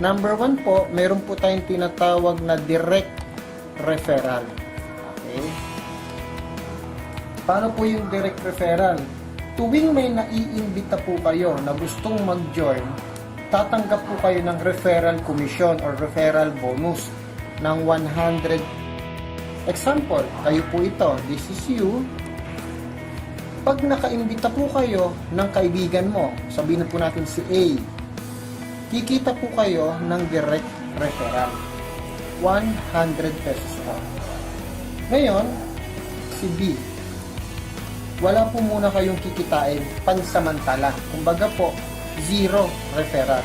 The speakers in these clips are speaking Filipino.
Number 1 po, meron po tayong tinatawag na direct referral. Okay? Paano po yung direct referral? Tuwing may naiimbita po kayo na gustong mag-join, tatanggap po kayo ng referral commission or referral bonus ng 100. Example, kayo po ito, this is you. Pag nakaimbita po kayo ng kaibigan mo, sabihin na po natin si A, kikita po kayo ng direct referral. 100 pesos po. Ngayon, si B, wala po muna kayong kikitain pansamantala. Kumbaga po, 0 referral.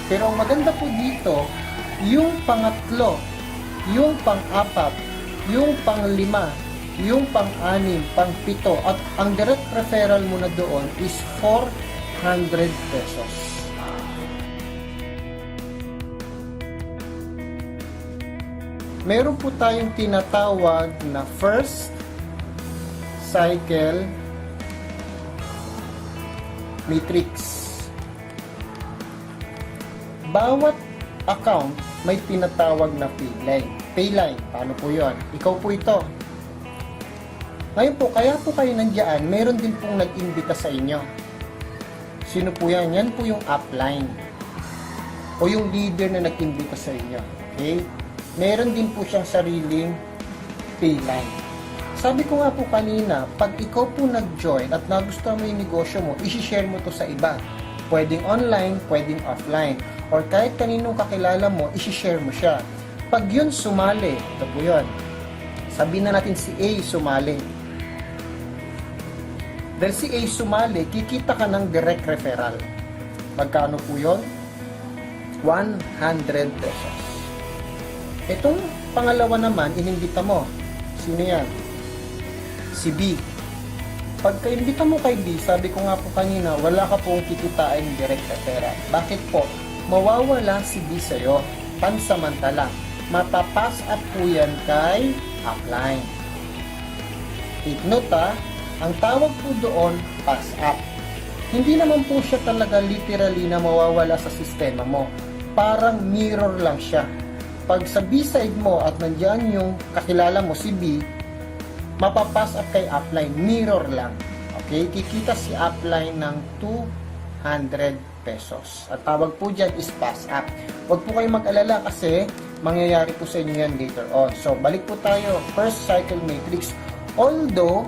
Pero ang maganda po dito, yung pangatlo, yung pang-apat, yung pang-lima, yung pang-anim, pang-pito, at ang direct referral mo na doon is 400 pesos. Meron po tayong tinatawag na first cycle matrix. Bawat account may tinatawag na payline. Payline, paano po yun? Ikaw po ito. Ngayon po, kaya po kayo nandiyan, meron din pong nag-imbita sa inyo. Sino po yan? Yan po yung upline. O yung leader na nag-imbita sa inyo. Okay? Meron din po siyang sariling payline. Sabi ko nga po kanina, pag ikaw po nag-join at nagustuhan mo yung negosyo mo, isi-share mo to sa iba. Pwedeng online, pwedeng offline. Or kahit kaninong kakilala mo, isi-share mo siya. Pag yun sumali, ito po yun. Sabihin na natin si A sumali. Dahil si A sumali, kikita ka ng direct referral. Magkano po yun? 100 pesos. Itong pangalawa naman, inimbita mo. Sino yan? Si B. Pagka-imbita mo kay B, sabi ko nga po kanina, wala ka pong kikitain direct referral. Bakit po? Mawawala si B sa'yo. Pansamantala. Mapapass up po yan kay upline. Take note ang tawag po doon, pass up. Hindi naman po siya talaga literally na mawawala sa sistema mo. Parang mirror lang siya. Pag sa B-side mo at nandyan yung kakilala mo si B, mapapass up kay upline, mirror lang. Okay? Kikita si upline ng 200 pesos. At tawag po dyan is pass up. Huwag po kayong mag-alala kasi mangyayari po sa inyo yan later on. So, balik po tayo. First cycle matrix. Although,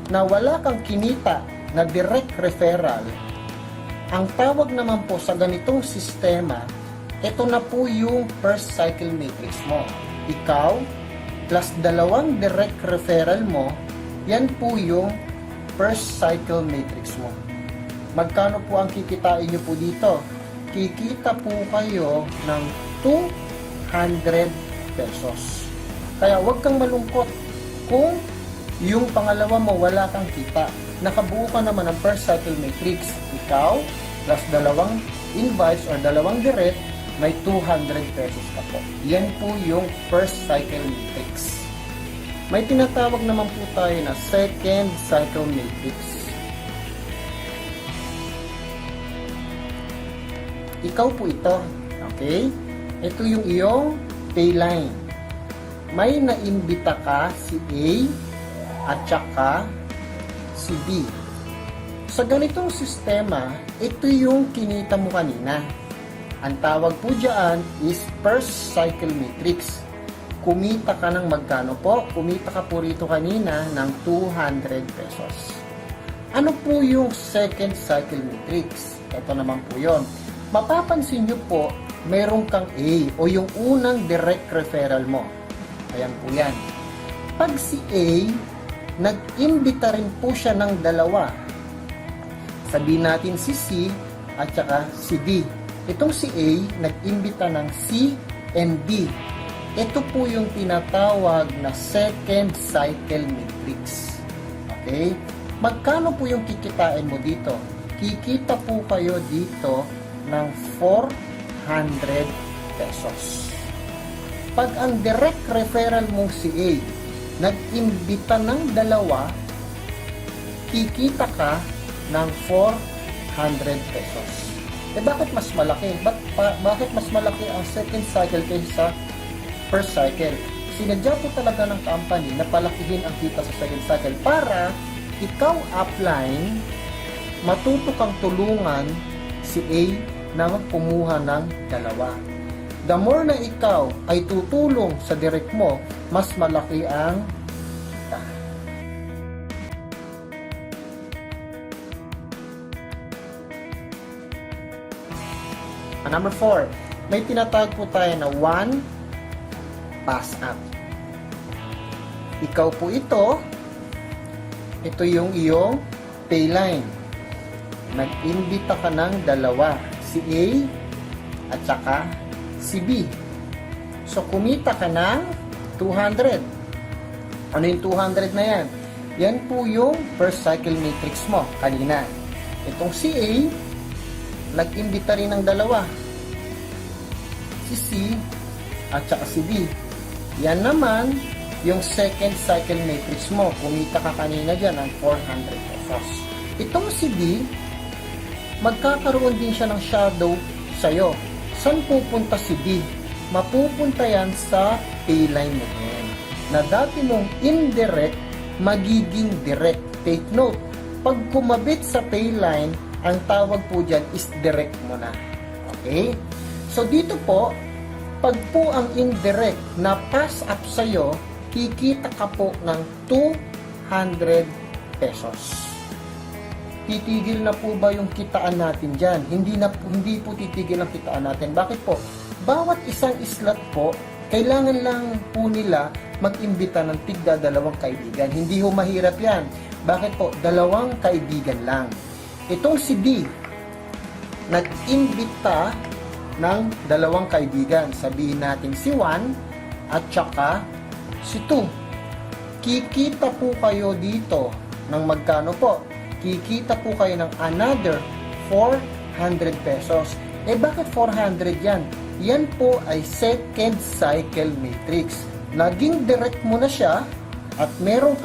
na wala kang kinita na direct referral, ang tawag naman po sa ganitong sistema, ito na po yung first cycle matrix mo. Ikaw, plus dalawang direct referral mo, yan po yung first cycle matrix mo. Magkano po ang kikitain nyo po dito? Kikita po kayo ng 200 pesos. Kaya huwag kang malungkot kung yung pangalawa mo wala kang kita. Nakabuo ka naman ng first cycle matrix. Ikaw, plus dalawang invites or dalawang direct, may 200 pesos ka po. Yan po yung first cycle matrix. May tinatawag naman po tayo na second cycle matrix. Ikaw po ito. Okay? Ito yung iyong payline. May naimbita ka si A at saka si B. Sa ganitong sistema, ito yung kinita mo kanina. Ang tawag po dyan is first cycle matrix. Kumita ka ng magkano po? Kumita ka po rito kanina ng 200 pesos. Ano po yung second cycle matrix? Ito naman po yon. Mapapansin nyo po, meron kang A o yung unang direct referral mo. Ayan po yan. Pag si A, nag-imbita rin po siya ng dalawa. Sabihin natin si C at saka si D. Itong si A, nag-imbita ng C and D. Ito po yung tinatawag na second cycle matrix. Okay? Magkano po yung kikitain mo dito? Kikita po kayo dito ng 400 pesos. Pag ang direct referral mo si A, nag-imbita ng dalawa, kikita ka ng 400 pesos. bakit mas malaki? Bakit mas malaki ang second cycle kaysa first cycle? Sinadya po talaga ng company na palakihin ang kita sa second cycle para ikaw upline, matuto kang tulungan si A na kumuha ng dalawa. The more na ikaw ay tutulong sa direct mo, mas malaki ang kita. Number 4, may tinatawag po tayo na 1 pass up. Ikaw po ito yung iyong pay line. Nag-imbita ka ng dalawa, si A at saka si B. So, kumita ka ng 200. Ano yung 200 na yan? Yan po yung first cycle matrix mo kanina. Itong si A, nag-imbita rin ng dalawa, si C at saka si B. Yan naman yung second cycle matrix mo. Kumita ka kanina dyan ng 400 pesos. Itong si B, magkakaroon din siya ng shadow sa'yo. Saan pupunta si B? Mapupunta yan sa pay line mo din. Na dati mong indirect, magiging direct. Take note, pag kumabit sa pay line, ang tawag po dyan is direct mo na. Okay? So dito po, pag po ang indirect na pass up sa'yo, kikita ka po ng 200 pesos. Titigil na po ba yung kitaan natin dyan? Hindi po titigil ang kitaan natin. Bakit po? Bawat isang slot po, kailangan lang po nila mag-imbita ng tigda 2 kaibigan. Hindi ho mahirap yan. Bakit po? 2 kaibigan lang. Itong si D, nag-imbita ng 2 kaibigan. Sabihin natin si 1 at saka si 2. Kikita po kayo dito ng magkano po? Kikita po kayo ng another 400 pesos. Bakit 400 yan? Yan po ay second cycle matrix. Naging direct mo na siya at meron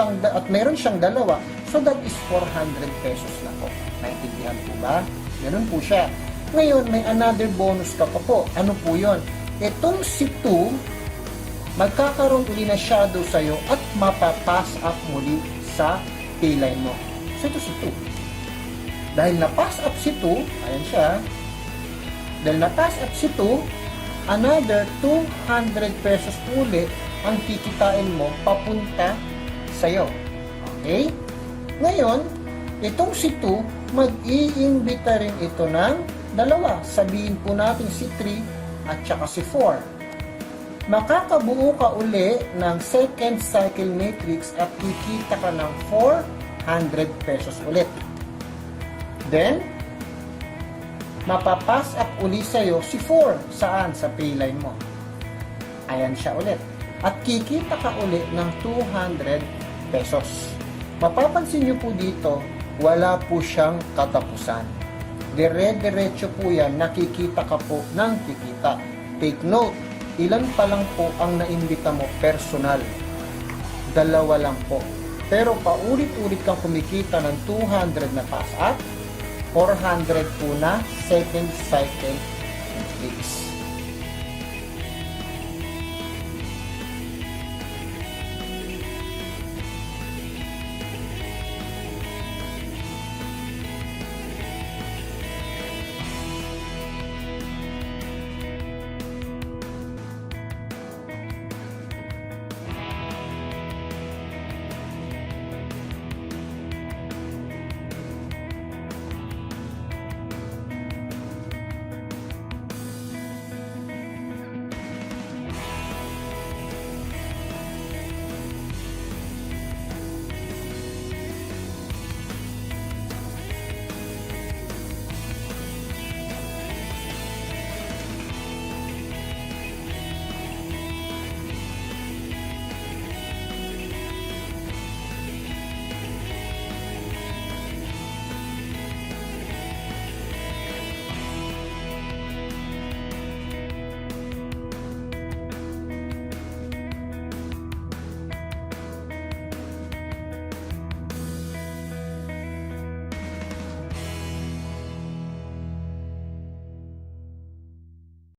siyang dalawa. So that is 400 pesos na po. Naintindihan po ba? Ganun po siya. Ngayon, may another bonus ka pa po. Ano po yun? Itong si 2, magkakaroon uli na shadow sa'yo at mapapass up muli sa payline mo. So, ito si 2. Dahil na-pass up si 2, ayan siya. Dahil na-pass up si 2, another 200 pesos uli ang kikitain mo papunta sa'yo. Okay? Ngayon, itong si 2, mag-iimbita rin ito ng 2. Sabihin po natin si 3 at saka si 4. Makakabuo ka uli ng second cycle matrix at kikita ka ng 400 pesos ulit. Then, mapapass up uli sa'yo si 4. Saan? Sa payline mo. Ayan siya ulit. At kikita ka uli ng 200 pesos. Mapapansin nyo po dito, wala po siyang katapusan. Dire-diretso po yan, nakikita ka po ng kikita. Take note, ilan pa lang po ang naimbita mo personal? 2 lang po. Pero paulit-ulit kang kumikita ng 200 na pass up, 400 po na second cycle matrix.